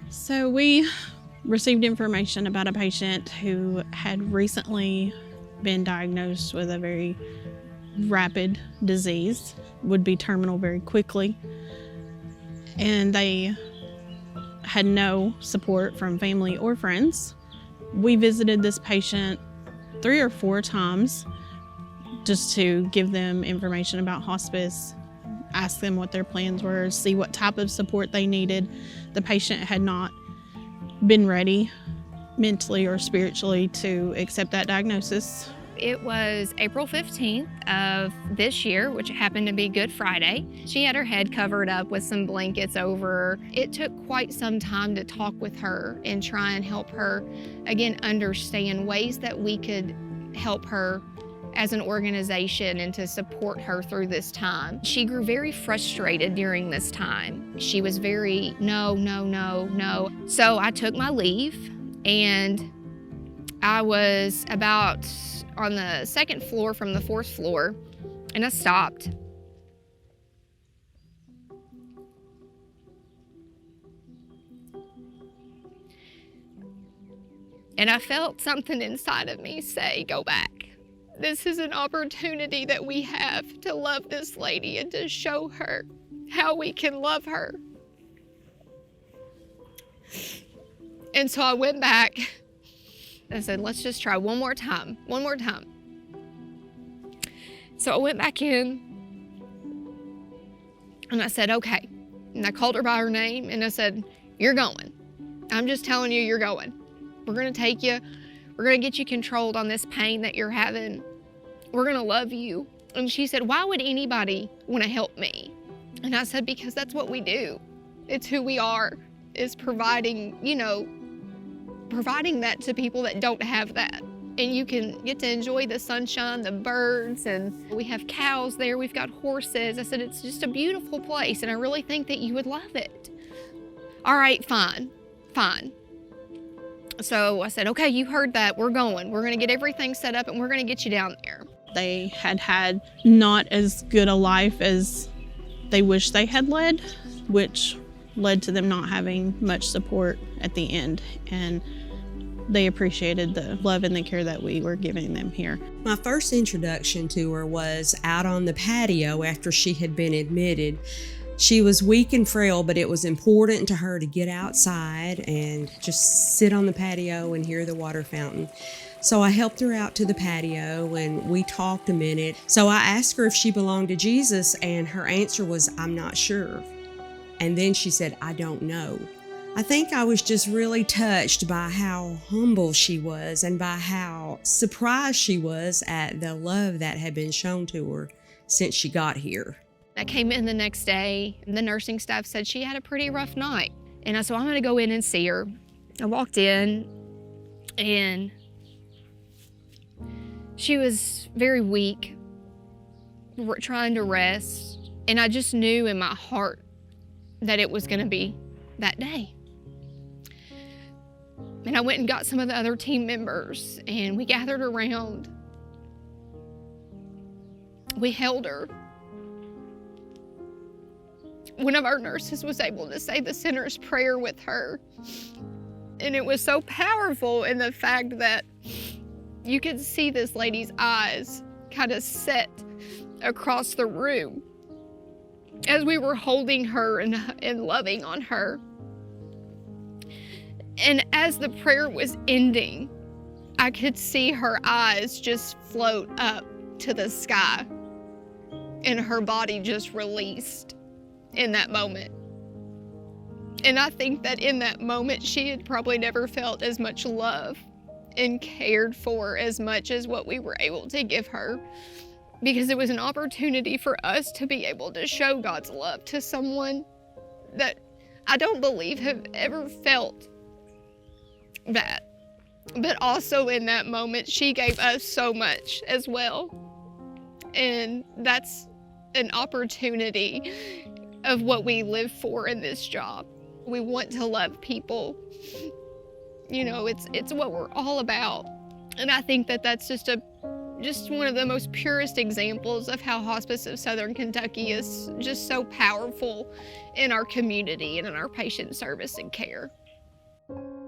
So we received information about a patient who had recently been diagnosed with a very rapid disease, would be terminal very quickly, and they had no support from family or friends. We visited this patient 3 or 4 times just to give them information about hospice, ask them what their plans were, see what type of support they needed. The patient had not been ready mentally or spiritually to accept that diagnosis. It was April 15th of this year, which happened to be Good Friday. She had her head covered up with some blankets over her. It took quite some time to talk with her and try and help her, again, understand ways that we could help her as an organization and to support her through this time. She grew very frustrated during this time. She was very, no. So I took my leave, and I was about on the 2nd floor from the 4th floor, and I stopped. And I felt something inside of me say, go back. This is an opportunity that we have to love this lady and to show her how we can love her. And so I went back. I said, let's just try one more time. So I went back in and I said, okay. And I called her by her name and I said, you're going. I'm just telling you, you're going. We're going to take you. We're going to get you controlled on this pain that you're having. We're going to love you. And she said, why would anybody want to help me? And I said, because that's what we do. It's who we are, is providing, providing that to people that don't have that. And you can get to enjoy the sunshine, the birds, and we have cows there, we've got horses. I said, it's just a beautiful place, and I really think that you would love it. All right, fine. So I said, okay, you heard that, we're going. We're gonna get everything set up and we're gonna get you down there. They had not as good a life as they wish they had led, which led to them not having much support at the end. And they appreciated the love and the care that we were giving them here. My first introduction to her was out on the patio after she had been admitted. She was weak and frail, but it was important to her to get outside and just sit on the patio and hear the water fountain. So I helped her out to the patio and we talked a minute. So I asked her if she belonged to Jesus, and her answer was, I'm not sure. And then she said, I don't know. I think I was just really touched by how humble she was and by how surprised she was at the love that had been shown to her since she got here. I came in the next day, and the nursing staff said she had a pretty rough night. And I said, I'm gonna go in and see her. I walked in, and she was very weak, trying to rest. And I just knew in my heart that it was gonna be that day. And I went and got some of the other team members, and we gathered around. We held her. One of our nurses was able to say the sinner's prayer with her. And it was so powerful in the fact that you could see this lady's eyes kind of set across the room as we were holding her and loving on her. And as the prayer was ending, I could see her eyes just float up to the sky, and her body just released in that moment. And I think that in that moment, she had probably never felt as much love and cared for as much as what we were able to give her, because it was an opportunity for us to be able to show God's love to someone that I don't believe have ever felt that. But also in that moment, she gave us so much as well. And that's an opportunity of what we live for in this job. We want to love people. It's what we're all about. And I think that that's just one of the most purest examples of how Hospice of Southern Kentucky is just so powerful in our community and in our patient service and care. you.